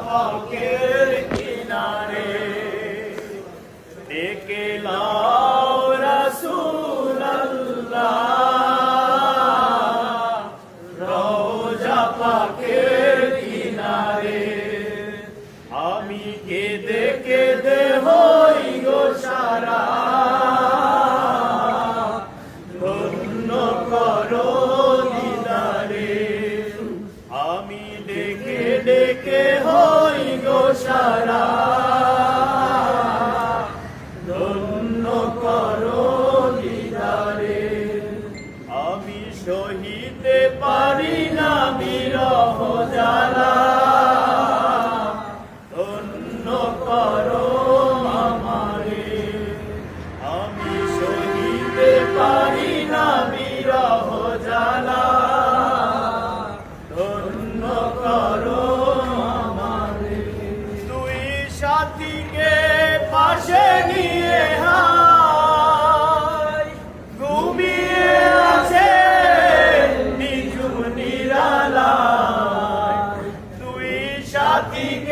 পাকের কিনারে ডেকে লাও রাসূলুল্লাহ রওজা পাকের কিনারে। আমি কেঁদে কেঁদে হই গো সারা, ধন্য করো দিদারে। আমি ডেকে ডেকে হই গো সারা, ধন্য করো দিদারে। আমি সহিতে পারি না বিরহ জ্বালা, ধন্য করো আমারে। আমি সহিতে পারি না বিরহ জ্বালা, ধন্য করো আমারে। দুই সাথীকে পাশে নিয়ে হায় ঘুমিয়ে আছে নিঝুম নিরালায়। দুই সাথীকে